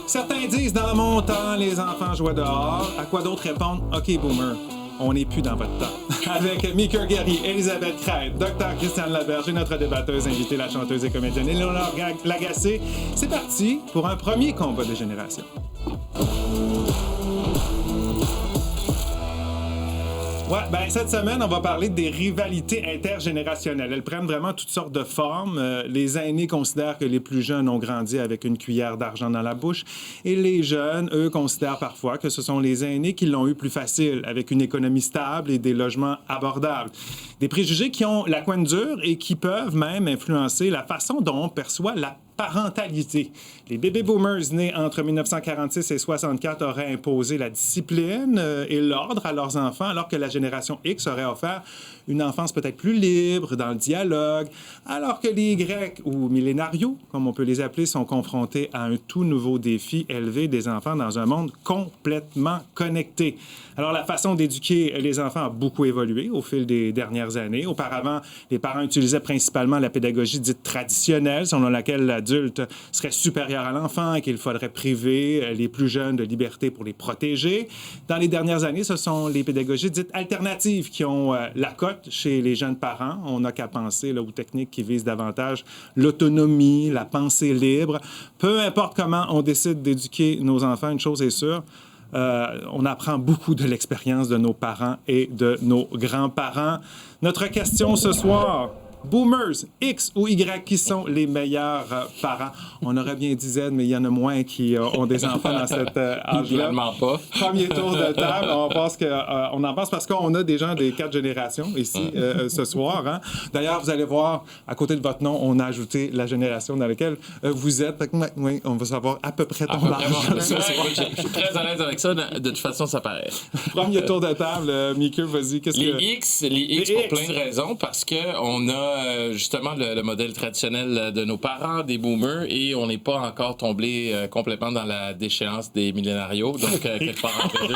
Certains disent dans mon temps, les enfants jouaient dehors. À quoi d'autres répondent OK, boomer, on n'est plus dans votre temps. Avec Mika Guerry, Elisabeth Crête, Dr. Christiane Laberge et notre débatteuse invitée, la chanteuse et comédienne Éléonore Lagacé. C'est parti pour un premier combat de génération. Ouais, ben cette semaine, on va parler des rivalités intergénérationnelles. Elles prennent vraiment toutes sortes de formes. Les aînés considèrent que les plus jeunes ont grandi avec une cuillère d'argent dans la bouche. Et les jeunes, eux, considèrent parfois que ce sont les aînés qui l'ont eu plus facile, avec une économie stable et des logements abordables. Des préjugés qui ont la coine dure et qui peuvent même influencer la façon dont on perçoit la parentalité. Les baby boomers nés entre 1946 et 64 auraient imposé la discipline et l'ordre à leurs enfants, alors que la génération X aurait offert une enfance peut-être plus libre dans le dialogue, alors que les Y ou millénarios, comme on peut les appeler, sont confrontés à un tout nouveau défi, élever des enfants dans un monde complètement connecté. Alors, la façon d'éduquer les enfants a beaucoup évolué au fil des dernières années. Auparavant, les parents utilisaient principalement la pédagogie dite traditionnelle, selon laquelle l'adulte serait supérieur à l'enfant et qu'il faudrait priver les plus jeunes de liberté pour les protéger. Dans les dernières années, ce sont les pédagogies dites alternatives qui ont la cote chez les jeunes parents. On n'a qu'à penser aux techniques qui visent davantage l'autonomie, la pensée libre. Peu importe comment on décide d'éduquer nos enfants, une chose est sûre, on apprend beaucoup de l'expérience de nos parents et de nos grands-parents. Notre question ce soir... Boomers, X ou Y, qui sont les meilleurs parents? On aurait bien dit Z, mais il y en a moins qui ont des enfants dans cet âge-là. Idéalement pas. Premier tour de table. On en pense parce qu'on a des gens des 4 générations ici ce soir. Hein? D'ailleurs, vous allez voir, à côté de votre nom, on a ajouté la génération dans laquelle vous êtes. Oui, on va savoir à peu près ton âge. Je suis très à l'aise avec ça. De toute façon, ça paraît. Premier tour de table. Mickey, vas-y. Les X pour plein de raisons, parce qu'on a justement le modèle traditionnel de nos parents, des boomers, et on n'est pas encore tombé complètement dans la déchéance des millénarios. Donc, quelque part entre les deux.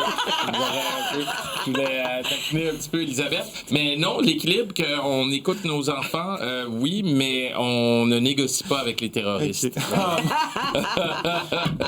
Je voulais taquiner un petit peu Elisabeth. Mais non, l'équilibre qu'on écoute nos enfants, oui, mais on ne négocie pas avec les terroristes. Okay.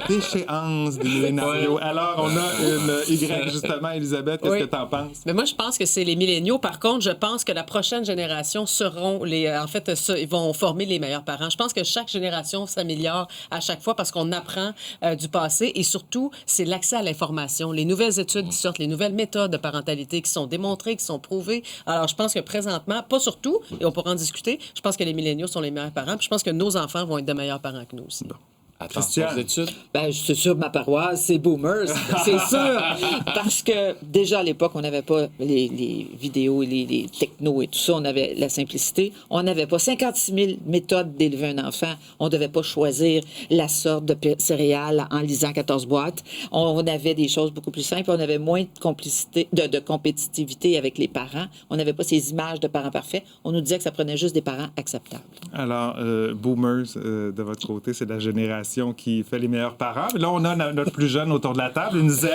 Déchéance des millénarios. Ouais. Alors, on a une Y, justement. Elisabeth, qu'est-ce que tu en penses? Mais moi, je pense que c'est les milléniaux. Par contre, je pense que la prochaine génération seront ils vont former les meilleurs parents. Je pense que chaque génération s'améliore à chaque fois parce qu'on apprend du passé et surtout, c'est l'accès à l'information, les nouvelles études qui sortent, les nouvelles méthodes de parentalité qui sont démontrées, qui sont prouvées. Alors, je pense que présentement, pas surtout, et on pourra en discuter, je pense que les milléniaux sont les meilleurs parents, puis je pense que nos enfants vont être de meilleurs parents que nous aussi. Bon. Attention aux études. Ben, je suis sûr, ma paroisse, c'est boomers, c'est sûr. Parce que déjà à l'époque, on n'avait pas les vidéos, les technos et tout ça. On avait la simplicité. On n'avait pas 56 000 méthodes d'élever un enfant. On ne devait pas choisir la sorte de céréales en lisant 14 boîtes. On avait des choses beaucoup plus simples. On avait moins de compétitivité avec les parents. On n'avait pas ces images de parents parfaits. On nous disait que ça prenait juste des parents acceptables. Alors, boomers, de votre côté, c'est la génération qui fait les meilleurs parents. Là, on a notre plus jeune autour de la table, une Z.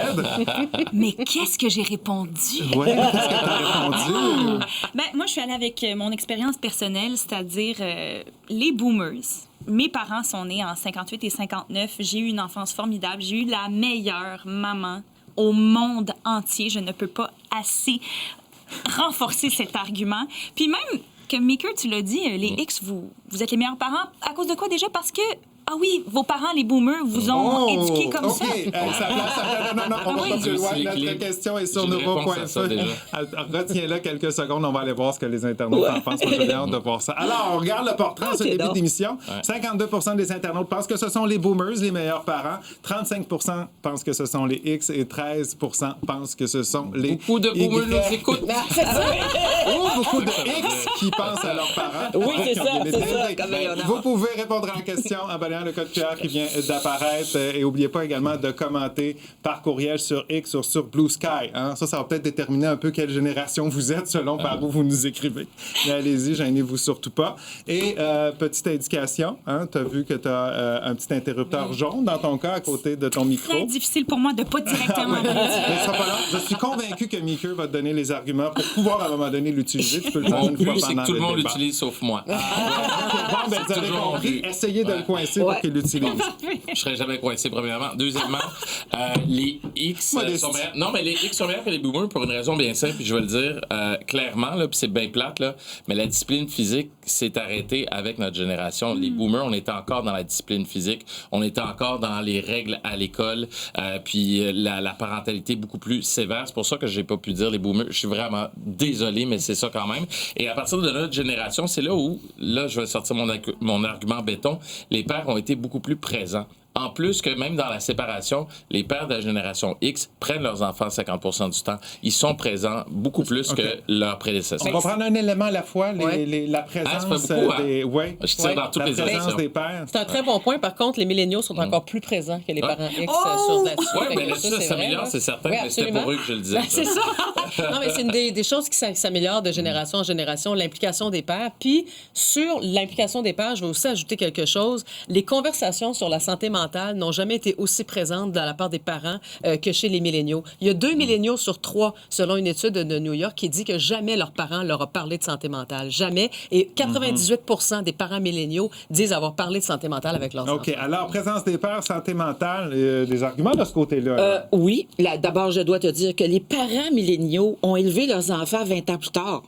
Mais qu'est-ce que j'ai répondu? Oui, qu'est-ce que tu as répondu? Moi, je suis allée avec mon expérience personnelle, c'est-à-dire les boomers. Mes parents sont nés en 58 et 59. J'ai eu une enfance formidable. J'ai eu la meilleure maman au monde entier. Je ne peux pas assez renforcer cet argument. Puis même que, Maker, tu l'as dit, les X, vous êtes les meilleurs parents. À cause de quoi déjà? Parce que ah oui, vos parents, les boomers, vous ont éduqué comme ça. OK, non, on va pas plus loin. Notre question est sur nouveau.fr. Retiens-le quelques secondes, on va aller voir ce que les internautes en pensent. Moi, j'ai hâte de voir ça. Alors, on regarde le portrait en ce début d'émission. 52 des internautes pensent que ce sont les boomers, les meilleurs parents. 35 pensent que ce sont les X et 13 pensent que ce sont les beaucoup de boomers nous écoutent. C'est ça. Ou beaucoup de X qui pensent à leurs parents. Oui, c'est ça. Vous pouvez répondre à la question en balayant le code QR qui vient d'apparaître. Et n'oubliez pas également de commenter par courriel sur X ou sur Blue Sky. Hein? Ça va peut-être déterminer un peu quelle génération vous êtes selon par où vous nous écrivez. Mais allez-y, gênez-vous surtout pas. Et petite indication, hein, tu as vu que tu as un petit interrupteur jaune dans ton cas à côté de ton micro. C'est très difficile pour moi de pas directement le dire. Je suis convaincu que Mika va te donner les arguments pour pouvoir à un moment donné l'utiliser. Tu peux le faire Mon une fois but, c'est pendant que tout le monde débat. l'utilise sauf moi. Bon, vous avez compris. Essayez de le coincer pour qu'ils l'utilisent. Je serais jamais coincé, premièrement. Deuxièmement, les X sont meilleurs. Non, mais les X sont meilleurs que les boomers pour une raison bien simple, puis je vais le dire clairement, là, puis c'est bien plate, là, mais la discipline physique s'est arrêtée avec notre génération. Les boomers, on était encore dans la discipline physique, on était encore dans les règles à l'école, puis la parentalité beaucoup plus sévère. C'est pour ça que j'ai pas pu dire les boomers. Je suis vraiment désolé, mais c'est ça quand même. Et à partir de notre génération, c'est là où, là, je vais sortir mon argument béton, les pères ont été beaucoup plus présents. En plus que même dans la séparation, les pères de la génération X prennent leurs enfants 50% du temps. Ils sont présents beaucoup plus que leurs prédécesseurs. On va prendre un élément à la fois, la présence des... Ouais, je tire dans toutes les présence des pères. C'est un très bon point. Par contre, les milléniaux sont encore plus présents que les parents X sur là-dessus. Oui, mais là, ça s'améliore, c'est certain. Oui, mais c'était pour eux que je le disais. C'est ça. Non, mais c'est une des choses qui s'améliore de génération en génération, l'implication des pères. Puis, sur l'implication des pères, je vais aussi ajouter quelque chose. Les conversations sur la santé mentale n'ont jamais été aussi présentes de la part des parents que chez les milléniaux. Il y a 2 milléniaux sur 3, selon une étude de New York, qui dit que jamais leurs parents leur ont parlé de santé mentale. Jamais. Et 98% des parents milléniaux disent avoir parlé de santé mentale avec leurs enfants. OK. Alors, présence des pères, santé mentale, des arguments de ce côté-là? Oui. D'abord, je dois te dire que les parents milléniaux ont élevé leurs enfants 20 ans plus tard.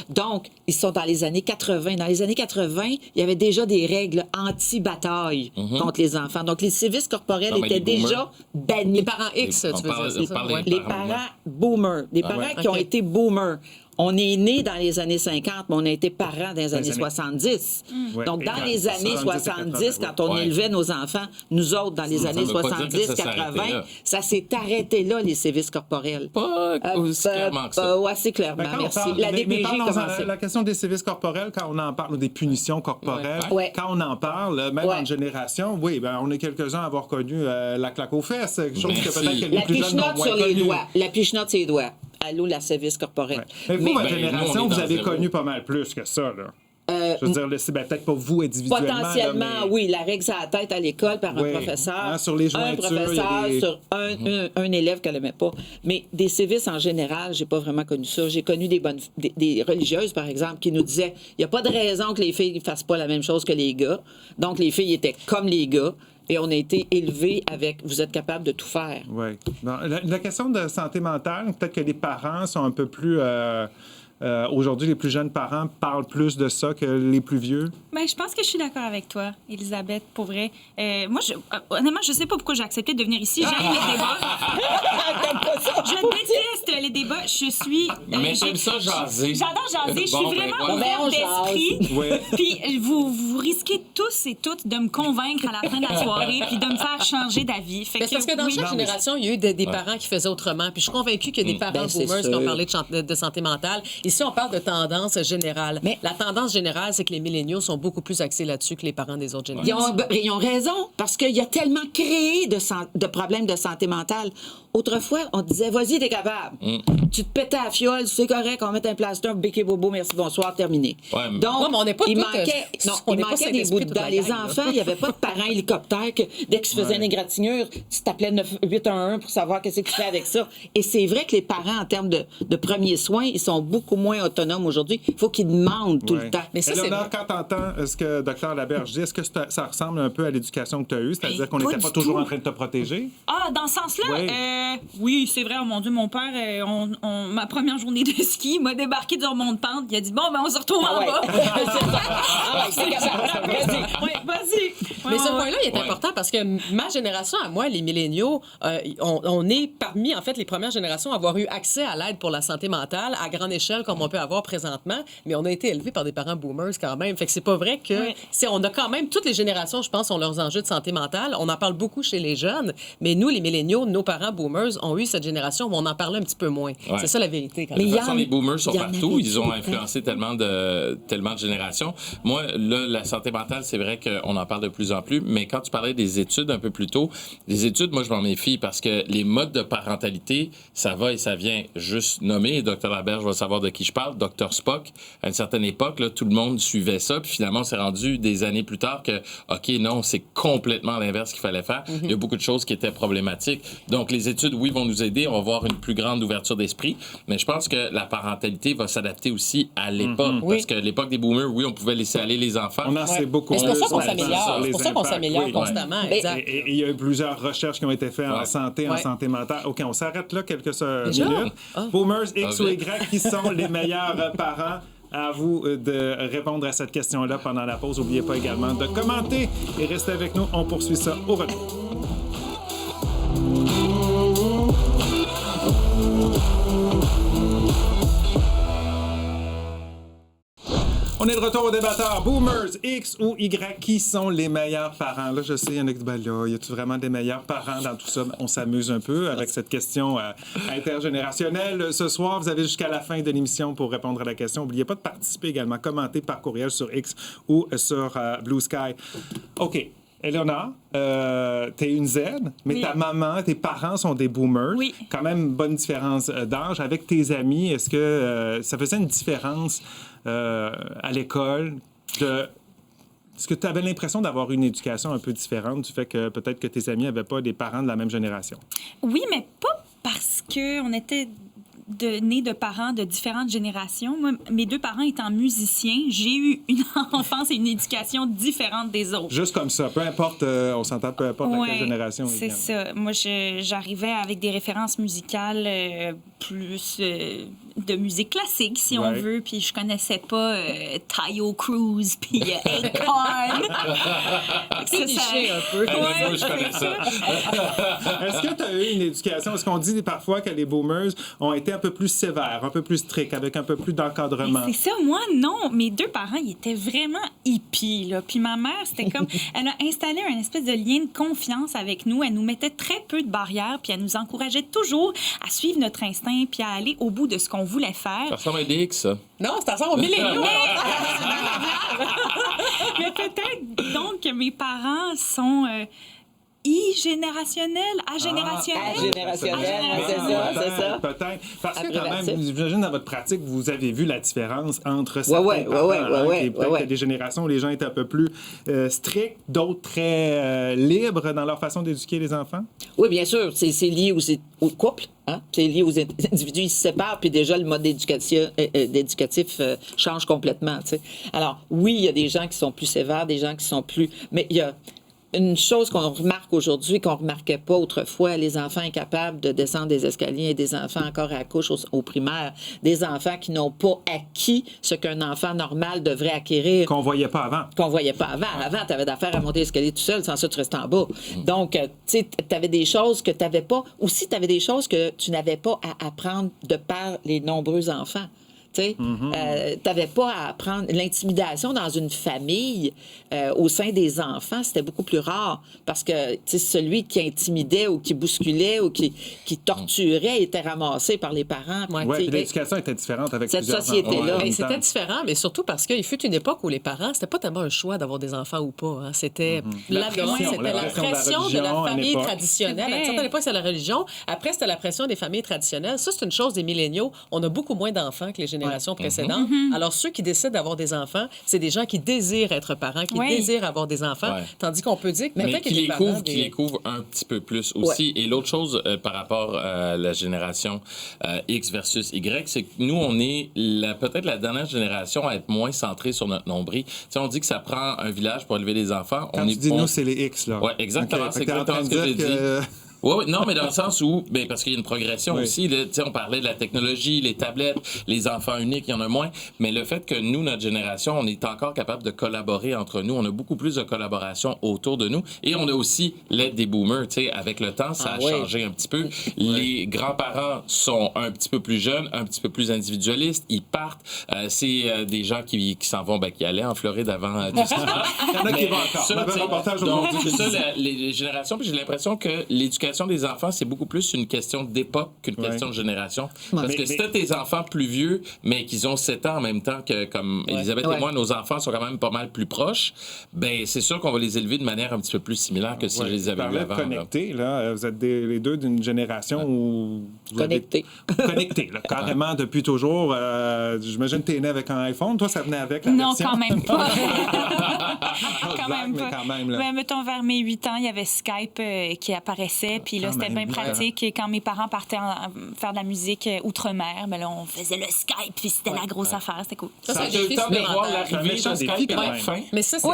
Donc, ils sont dans les années 80. Dans les années 80, il y avait déjà des règles anti-bataille contre les enfants. Donc, les sévices corporels étaient déjà bannis. Les parents X, tu veux dire, c'est ça? Les parents boomers. Les parents qui ont été boomers. On est né dans les années 50, mais on a été parents dans les années 70. Donc, dans les années 70, quand on élevait nos enfants, nous autres, dans les années 70, 80, ça s'est arrêté là, les sévices corporels. Pas aussi clairement que ça. Assez clairement, merci. La Mais DPJ parlons la question des sévices corporels, quand on en parle, ou des punitions corporelles, quand on en parle, même en génération, oui, ben, on est quelques-uns à avoir connu la claque aux fesses, quelque chose que peut-être que les plus jeunes n'ont moins connu. La piche-note sur les doigts. Allô, la sévice corporelle. Mais vous, votre génération, vous avez connu pas mal plus que ça, là. Je veux dire, peut-être pas vous individuellement. Potentiellement, là, mais... oui, la règle sur la tête à l'école par un professeur. Sur les jointures, un professeur sur un élève qu'elle n'aimait pas. Mais des sévices en général, j'ai pas vraiment connu ça. J'ai connu des religieuses, par exemple, qui nous disaient il n'y a pas de raison que les filles ne fassent pas la même chose que les gars. Donc, les filles étaient comme les gars. Et on a été élevés avec « vous êtes capable de tout faire ». Oui. La question de santé mentale, peut-être que les parents sont un peu plus... aujourd'hui, les plus jeunes parents parlent plus de ça que les plus vieux. Ben, je pense que je suis d'accord avec toi, Elisabeth, pour vrai. Moi, honnêtement, je sais pas pourquoi j'ai accepté de venir ici. J'aime les débats. Je déteste les débats. Je suis... Mais j'aime ça jaser. J'adore jaser. Je suis vraiment voilà. ouverte d'esprit. Puis vous risquez tous et toutes de me convaincre à la fin de la soirée puis de me faire changer d'avis. C'est parce que dans chaque génération, il y a eu des parents qui faisaient autrement. Puis je suis convaincue qu'il y a des parents boomers qui ont parlé de santé mentale. Ici, on parle de tendance générale. Mais la tendance générale, c'est que les milléniaux sont beaucoup plus axés là-dessus que les parents des autres générations. Ils ont raison, parce qu'il y a tellement créé de problèmes de santé mentale. Autrefois, on disait, vas-y, t'es capable. Tu te pétais à la fiole, c'est correct, on met un plaster, béquet bobo, merci, bonsoir, terminé. Donc, mais on n'est pas il manquait des bouts dans les enfants, il n'y avait pas de parents hélicoptères que dès qu'ils se faisaient une égratignure, tu t'appelais 811 pour savoir qu'est-ce que tu fais avec ça. Et c'est vrai que les parents, en termes de premiers soins, ils sont beaucoup moins autonomes aujourd'hui. Il faut qu'ils demandent tout le temps. Mais ça, là, quand tu entends ce que Dr Laberge dit, est-ce que ça ressemble un peu à l'éducation que tu as eue? C'est-à-dire qu'on n'était pas toujours en train de te protéger? Ah, dans ce sens-là, oui, c'est vrai. Oh mon Dieu, mon père, ma première journée de ski, m'a débarqué sur mon pente. Il a dit, bon, ben on se retrouve en bas. Vas-y. Mais ce point-là, il est important parce que ma génération, à moi, les milléniaux, on est parmi, en fait, les premières générations à avoir eu accès à l'aide pour la santé mentale à grande échelle comme on peut avoir présentement, mais on a été élevés par des parents boomers quand même. Fait que c'est pas vrai que... On a quand même... Toutes les générations, je pense, ont leurs enjeux de santé mentale. On en parle beaucoup chez les jeunes, mais nous, les milléniaux, nos parents boomers ont eu cette génération où on en parlait un petit peu moins. C'est ça la vérité. De toute façon, les boomers sont partout. Ils ont influencé tellement de générations. Moi, là, la santé mentale, c'est vrai qu'on en parle de plus en plus, mais quand tu parlais des études un peu plus tôt, les études, moi, je m'en méfie parce que les modes de parentalité, ça va et ça vient. Juste nommer, Dr Laberge va savoir de qui je parle, Dr Spock, à une certaine époque, là, tout le monde suivait ça, puis finalement, on s'est rendu des années plus tard que, OK, non, c'est complètement l'inverse qu'il fallait faire. Il y a beaucoup de choses qui étaient problématiques. Donc, les études, oui, vont nous aider, on va avoir une plus grande ouverture d'esprit, mais je pense que la parentalité va s'adapter aussi à l'époque, parce que l'époque des boomers, oui, on pouvait laisser aller les enfants. On en sait beaucoup. C'est pour ça qu'on s'améliore. C'est pour ça qu'on impact, s'améliore oui. constamment. Mais- Exact. Et il y a eu plusieurs recherches qui ont été faites en Ouais. santé, en Ouais. santé mentale. OK, on s'arrête là quelques Déjà? minutes. Ah. Boomers X Ah, ou bien. Y, qui sont les meilleurs parents? À vous de répondre à cette question-là pendant la pause. N'oubliez pas également de commenter et restez avec nous. On poursuit ça au retour. On est de retour au débatteur. Boomers, X ou Y, qui sont les meilleurs parents? Là, je sais, il y en a qui disent, ben là, y a-tu vraiment des meilleurs parents dans tout ça? On s'amuse un peu avec cette question intergénérationnelle. Ce soir, vous avez jusqu'à la fin de l'émission pour répondre à la question. N'oubliez pas de participer également, commenter par courriel sur X ou sur Blue Sky. OK. Eleonore, t'es une Z, mais Oui. ta maman, tes parents sont des boomers. Oui. Quand même, bonne différence d'âge. Avec tes amis, est-ce que ça faisait une différence à l'école? Est-ce que tu avais l'impression d'avoir une éducation un peu différente du fait que peut-être que tes amis n'avaient pas des parents de la même génération? Oui, mais pas parce qu'on était nés de parents de différentes générations. Moi, mes deux parents étant musiciens, j'ai eu une enfance et une éducation différentes des autres. Juste comme ça, peu importe, on s'entend, peu importe à quelle Ouais, génération. c'est évidemment. ça. Moi, j'arrivais avec des références musicales plus de musique classique, si on Ouais. veut, puis je connaissais pas Tayo Cruz puis Akon. C'est niché un peu. Ah, mais moi, je connais ça. Est-ce que tu as eu une éducation? Est-ce qu'on dit parfois que les boomers ont été un peu plus sévères, un peu plus stricts, avec un peu plus d'encadrement? C'est ça, moi, non. Mes deux parents, ils étaient vraiment hippies, là. Puis ma mère, c'était comme... Elle a installé un espèce de lien de confiance avec nous. Elle nous mettait très peu de barrières, puis elle nous encourageait toujours à suivre notre instinct, puis à aller au bout de ce qu'on voulait faire. Ça ressemble à des X, ça. Non, c'est ensemble aux milléniaux. Mais peut-être donc que mes parents sont I-générationnels, agénérationnels. Agénérationnels, c'est ça, c'est ça. Peut-être. Parce que quand Abréviatif. même, j'imagine dans votre pratique, vous avez vu la différence entre certains ouais, parents, ouais, hein, ouais, qui peut-être ouais. qu'il y a des générations où les gens étaient un peu plus stricts, d'autres très libres dans leur façon d'éduquer les enfants. Oui, bien sûr, c'est lié au couple. Hein? C'est lié aux individus, ils se séparent, puis déjà, le mode éducatif change complètement. Tu sais. Alors, oui, il y a des gens qui sont plus sévères, des gens qui sont plus... Mais il y a une chose qu'on remarque aujourd'hui, qu'on ne remarquait pas autrefois, les enfants incapables de descendre des escaliers et des enfants encore à la couche au primaire, des enfants qui n'ont pas acquis ce qu'un enfant normal devrait acquérir. Qu'on voyait pas avant. Qu'on voyait pas avant. Avant, tu avais d'affaires à monter l'escalier tout seul, sans ça, tu restais en bas. Donc, tu sais, tu avais des choses que tu n'avais pas. Aussi, tu avais des choses que tu n'avais pas à apprendre de par les nombreux enfants. Tu n'avais pas à apprendre l'intimidation dans une famille au sein des enfants, c'était beaucoup plus rare parce que celui qui intimidait ou qui bousculait ou qui torturait était ramassé par les parents. Ouais. Oui, Tu sais, l'éducation était différente avec Cette plusieurs société-là. enfants en Ben, même c'était temps. différent, mais surtout parce qu'il fut une époque où les parents, c'était pas tellement un choix d'avoir des enfants ou pas. Hein. C'était La pression, c'était la la pression de la pression de religion à la une famille époque. traditionnelle. À une certaine époque, c'était la religion. Après, c'était la pression des familles traditionnelles. Ça, c'est une chose des milléniaux. On a beaucoup moins d'enfants que les générations précédentes. Alors, ceux qui décident d'avoir des enfants, c'est des gens qui désirent être parents, qui Oui. désirent avoir des enfants. Ouais. Tandis qu'on peut dire que Mais peut-être qui qu'il y a les des parents... couvre, qui les couvre un petit peu plus aussi. Et l'autre chose par rapport à la génération X versus Y, c'est que nous, on est peut-être la dernière génération à être moins centrée sur notre nombril. Tu sais, on dit que ça prend un village pour élever des enfants. Quand tu dis nous, c'est les X, là. Oui, exactement. OK. C'est Fait que t'es en exactement train ce de que j'ai dire dit. que- Oui, non, mais dans le sens où, ben, parce qu'il y a une progression Oui. aussi. Là, on parlait de la technologie, les tablettes, les enfants uniques, il y en a moins. Mais le fait que nous, notre génération, on est encore capable de collaborer entre nous. On a beaucoup plus de collaboration autour de nous. Et on a aussi l'aide des boomers. Tu sais, avec le temps, ça a oui. changé un petit peu. Les grands-parents sont un petit peu plus jeunes, un petit peu plus individualistes. Ils partent. C'est des gens qui s'en vont, ben, qui allaient en Floride avant tout ça. Il y en a qui vont encore. On avait un reportage donc, aujourd'hui. c'est ça, les générations. Puis j'ai l'impression que l'éducation des enfants, c'est beaucoup plus une question d'époque qu'une question de génération. Parce Mais- que si t'as tes enfants plus vieux, mais qu'ils ont 7 ans en même temps que, comme Elisabeth et moi, nos enfants sont quand même pas mal plus proches, ben c'est sûr qu'on va les élever de manière un petit peu plus similaire que si je les avais Tu eus parlais de avant. là. connectés, là. Vous êtes les deux d'une génération où... vous avez- Connectés. Connectés, là, carrément depuis toujours. J'imagine que tu es né avec un iPhone. Toi, ça venait avec la Non, version? quand même pas. quand Blague, même mais pas. quand même, là. Ben, mettons, vers mes 8 ans, il y avait Skype qui apparaissait. Puis là, Quand c'était même, bien pratique. Et quand mes parents partaient faire de la musique outre-mer, ben là, on faisait le Skype, puis c'était la grosse affaire. C'était cool. Ça a c'est été le temps de voir supplémentaire. l'arrivée Ça de fait un Skype défi, à quand la même. fin. Mais ça, c'est...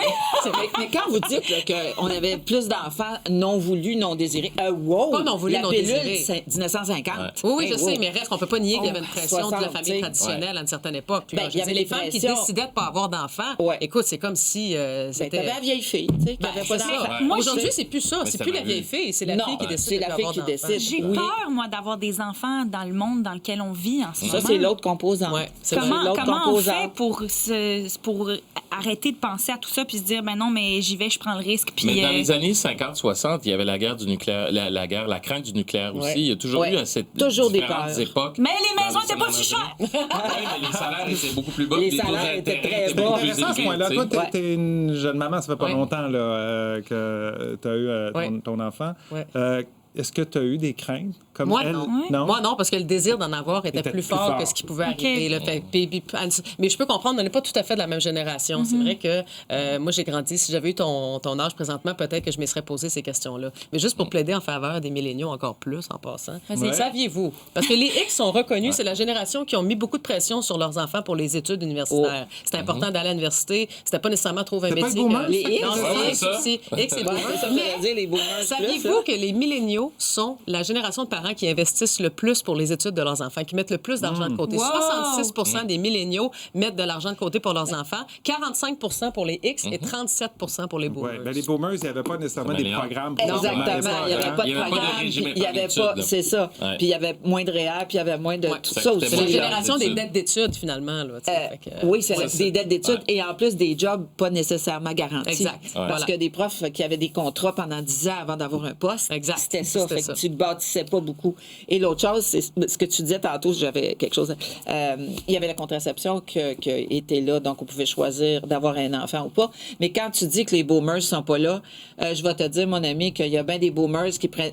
Mais quand vous dites là, qu'on avait plus d'enfants non voulus, non désirés, wow! Pas non voulus, la non pilule, désirés. c'est 1950. Oui, je Hey, sais, wow. mais reste qu'on peut pas nier qu'il y avait une pression de la 60, famille tu sais. traditionnelle à une certaine époque. Puis, Ben, je il y veux dire, avait les des femmes qui pressions. décidaient de pas avoir d'enfants, Ouais. écoute, c'est comme si Ben, c'était... t'avais la vieille fille, tu sais, qui Ben, avait c'est pas ça. d'enfant. Moi, Aujourd'hui, je- c'est plus ça. C'est ça plus m'a la vieille vu. fille, c'est la Non, fille qui décide c'est de la pas fille avoir qui d'enfants. décide. J'ai Oui. peur, moi, d'avoir des enfants dans le monde dans lequel on vit en ce Ça, moment. c'est l'autre composant. Ouais, c'est Comment, l'autre comment on composant. fait pour arrêter de penser à tout ça puis se dire, ben non, mais j'y vais, je prends le risque. Puis, Mais dans les années 50-60, il y avait la guerre du nucléaire, la crainte du nucléaire aussi. Ouais. Il y a toujours Ouais. eu à cette Toujours des différentes peurs. époques. Mais les maisons dans étaient pas si salaires chères. Oui, mais les salaires étaient beaucoup plus bas. Les puis taux salaires étaient d'intérêt très étaient bas. beaucoup plus Intéressant à ce élevés, point-là. tu Toi, sais. t'es une jeune maman, ça fait pas Ouais. longtemps là, que tu as eu ton enfant. Ouais. Est-ce que tu as eu des craintes comme Moi, elle? non. Moi, non, parce que le désir d'en avoir était plus fort que ce qui pouvait arriver. Là. Fait, mais je peux comprendre, on n'est pas tout à fait de la même génération. C'est vrai que moi, j'ai grandi. Si j'avais eu ton âge présentement, peut-être que je me serais posé ces questions-là. Mais juste pour plaider en faveur des milléniaux encore plus, en passant. Ouais. Saviez-vous? Parce que les X sont reconnus, c'est la génération qui ont mis beaucoup de pression sur leurs enfants pour les études universitaires. C'était important d'aller à l'université. C'était pas nécessairement trouver un C'était pas métier. le boomer, que- Les X? Non, Ouais, c'est ouais, X ça. aussi. X et Ouais, boomer. ça veut dire les boomers. Saviez-vous que les milléniaux sont la génération de parents qui investissent le plus pour les études de leurs enfants, qui mettent le plus d'argent de côté? Wow! 66 des milléniaux mettent de l'argent de côté pour leurs enfants, 45 pour les X et 37 pour les boomers. Ouais, ben, les boomers, il n'y avait pas nécessairement des Milléniaux. programmes pour Exactement. les enfants, Il n'y avait hein. pas de Il y avait pas de programme. régime puis Il y avait d'études, pas, là. c'est ça. Ouais. Puis il y avait moins de réel, puis il y avait moins de Ouais. tout Ça ça coûtait aussi. C'est la moins cher. génération des d'études. dettes d'études, finalement. Là, tu sais. Fait que, Oui, c'est ouais. des dettes d'études Ouais. et en plus des jobs pas nécessairement garantis. Exact. Ouais. Parce Voilà. que des profs qui avaient des contrats pendant 10 ans avant d'avoir un poste, Exact. c'était ça. C'était Fait ça. que tu ne bâtissais pas beaucoup. Et l'autre chose, c'est ce que tu disais tantôt, j'avais quelque chose. Il y avait la contraception qui était là, donc on pouvait choisir d'avoir un enfant ou pas. Mais quand tu dis que les boomers sont pas là, je vais te dire, mon ami, qu'il y a bien des boomers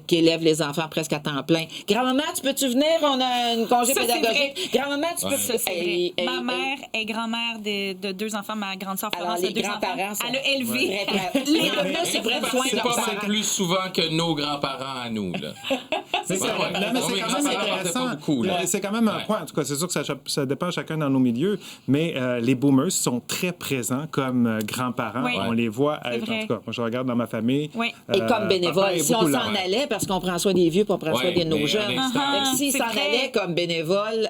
qui élèvent les enfants presque à temps plein. Grand-maman, tu peux-tu venir? On a une congé Ça, c'est pédagogique. Grand-maman, tu peux... Ça, c'est vrai. Ma mère est grand-mère de 2 enfants. Ma grande sœur Alors, Florence les a 2 enfants. grands-parents sont- Elle a élevé. Les boomers, c'est près de soin de C'est leurs pas mal parents. plus souvent que nos grands-parents à nous. Là. C'est Ouais, ouais. non, mais Non, c'est mes quand même grands-parents portaient intéressant. pas beaucoup, là. C'est quand même un Ouais. point. En tout cas, c'est sûr que ça dépend chacun dans nos milieux, mais les boomers sont très présents comme grands-parents. Oui. On les voit C'est être, en vrai. tout cas, moi je regarde dans ma famille. Oui. Et comme papa bénévole, est si on beaucoup s'en là. allait, parce qu'on prend soin des vieux, puis on prend soin Ouais, de nos mais jeunes. à l'instant- Fait que s'ils C'est s'en vrai. allaient comme bénévole,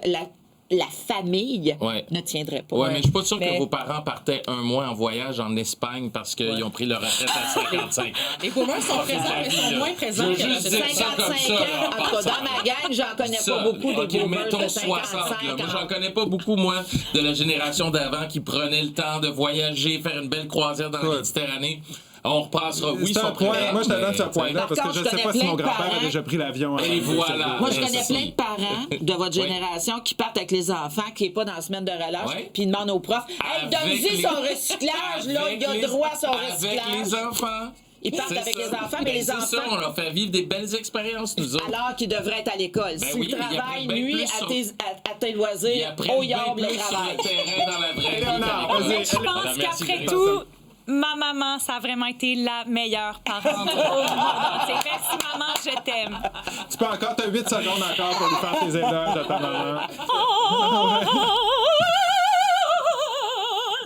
la famille Ouais. ne tiendrait pas. Oui, mais je suis pas sûr Mais- que vos parents partaient un mois en voyage en Espagne parce qu'ils ont pris leur retraite à 55 ans. Les boomers sont présents, mais sont moins présents Je veux que la juste dire génération. ça comme 55 ça, ans, là, en tout cas, dans ma gang, j'en connais Ça, pas beaucoup ok, des boomers mettons de 60, 55 là. Moi, ans. j'en connais pas beaucoup, moi, de la génération d'avant qui prenait le temps de voyager, faire une belle croisière dans la Ouais. Méditerranée. On repassera. Oui, ils C'est un sont point. prêts, Moi, je te donne ce mais, point-là Par parce que contre, je je ne sais pas connais si plein mon de grand-père parents. a déjà pris l'avion. Et voilà. Moi, je Ouais, connais c'est plein ça. de parents de votre génération qui partent avec les enfants, qui n'est pas dans la semaine de relâche, Ouais. puis ils demandent aux profs Hey, Avec donne-y les- son recyclage, là, il a droit à son Avec recyclage. les enfants. Ils partent C'est avec ça. les enfants, mais Ben, les c'est enfants- ça, on leur fait vivre des belles expériences, nous autres. Alors qu'ils devraient être à l'école. S'ils oui, mais ils travaillent apprennent bien nuit plus à sur- tes Ils loisirs, apprennent au bien yard le plus sur travail. le terrain dans la vraie vie. non, qu'à vas-y. l'école. Je pense Voilà, merci, qu'après Grace. tout, ma maman, ça a vraiment été la meilleure parente au monde entier. Merci, maman, je t'aime. Tu peux encore, tu as 8 secondes encore pour lui faire tes éloges à ta maman.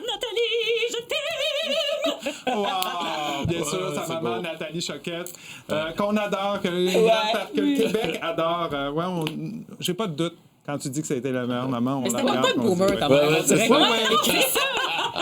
Nathalie, je t'aime. Wow! Bien sûr, sa c'est maman, beau. Nathalie Choquette, qu'on adore, que le Québec adore. J'ai pas de doute. Quand tu dis que ça a été la meilleure maman, on Mais la c'était regarde. pas une on dit, boomer, ouais. quand même. Ouais, On dirait c'est que- ça, ouais.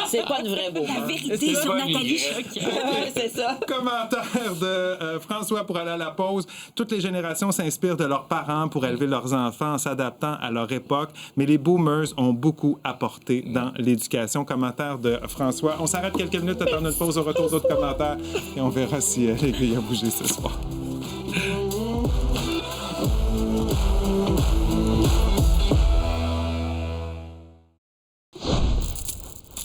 C'est pas une vraie La boomer. vérité C'est sur pas une Nathalie idée. Choquet. Ouais, c'est ça. Commentaire de François pour aller à la pause. Toutes les générations s'inspirent de leurs parents pour élever leurs enfants en s'adaptant à leur époque, mais les boomers ont beaucoup apporté dans l'éducation. Commentaire de François. On s'arrête quelques minutes, attendre une pause au retour d'autres commentaires et on verra si l'aiguille a bougé ce soir.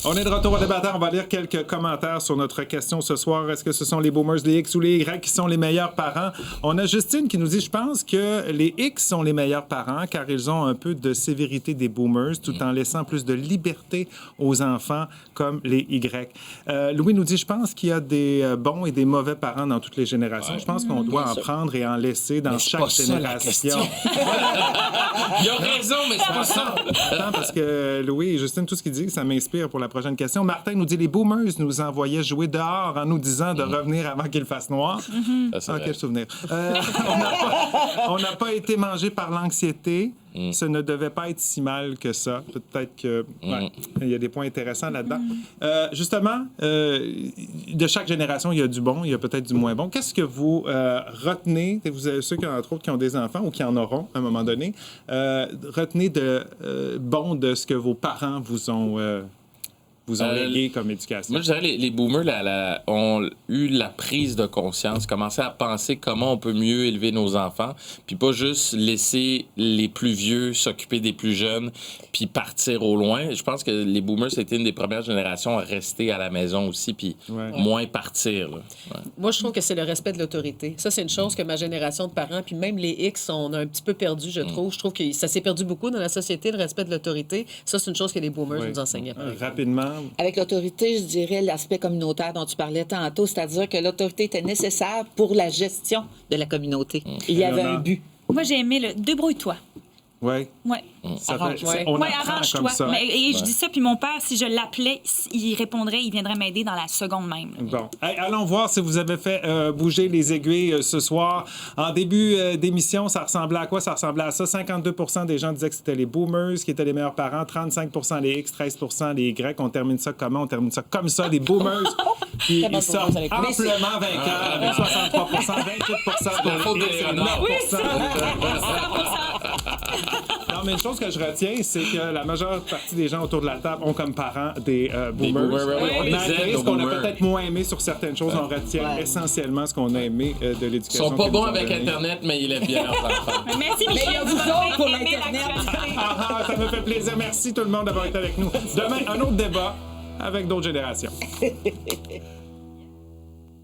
On est de retour au débatteur. On va lire quelques commentaires sur notre question ce soir. Est-ce que ce sont les boomers, les X ou les Y qui sont les meilleurs parents? On a Justine qui nous dit, je pense que les X sont les meilleurs parents car ils ont un peu de sévérité des boomers tout en laissant plus de liberté aux enfants comme les Y. Louis nous dit, je pense qu'il y a des bons et des mauvais parents dans toutes les générations. Je pense qu'on doit en prendre et en laisser dans chaque génération. Il a raison, mais c'est pas ça. Attends, parce que Louis et Justine, tout ce qu'ils disent, ça m'inspire pour la prochaine question. Martin nous dit, les boomers nous envoyaient jouer dehors en nous disant de revenir avant qu'il fasse noir. Quel souvenir. On n'a pas été mangé par l'anxiété. Ce ne devait pas être si mal que ça. Peut-être que il y a des points intéressants là-dedans. Justement, de chaque génération, il y a du bon, il y a peut-être du moins bon. Qu'est-ce que vous retenez, vous avez ceux qui, entre autres, qui ont des enfants ou qui en auront à un moment donné, retenez de bon de ce que vos parents vous ont légué comme éducation? Moi, je dirais les boomers ont eu la prise de conscience, commencé à penser comment on peut mieux élever nos enfants, puis pas juste laisser les plus vieux s'occuper des plus jeunes, puis partir au loin. Je pense que les boomers, c'était une des premières générations à rester à la maison aussi, puis moins partir. Là. Ouais. Moi, je trouve que c'est le respect de l'autorité. Ça, c'est une chose que ma génération de parents, puis même les X, on a un petit peu perdu, je trouve. Je trouve que ça s'est perdu beaucoup dans la société, le respect de l'autorité. Ça, c'est une chose que les boomers nous enseignaient. Rapidement. Avec l'autorité, je dirais l'aspect communautaire dont tu parlais tantôt, c'est-à-dire que l'autorité était nécessaire pour la gestion de la communauté. Il y avait un but. Moi, j'ai aimé le débrouille-toi. Oui. Ouais. On apprend arrange-toi. comme ça. Je dis ça, puis mon père, si je l'appelais, il répondrait, il viendrait m'aider dans la seconde même. Bon. Hey, allons voir si vous avez fait bouger les aiguilles ce soir. En début d'émission, ça ressemblait à quoi? Ça ressemblait à ça. 52 des gens disaient que c'était les boomers qui étaient les meilleurs parents, 35 les X, 13 les Y. On termine ça comment? On termine ça comme ça, les boomers. Puis ils sortent amplement vainqueurs avec 63 28 pour les X et 9 Non, mais une chose que je retiens, c'est que la majeure partie des gens autour de la table ont comme parents des boomers. Malgré ce qu'on a peut-être moins aimé sur certaines choses, on retient essentiellement ce qu'on a aimé de l'éducation. Ils sont pas bons avec Internet, mais ils aiment bien leurs enfants. Merci, Michel. Mais il y a vous autres pour l'Internet. Ça me fait plaisir. Merci tout le monde d'avoir été avec nous. Demain, un autre débat avec d'autres générations.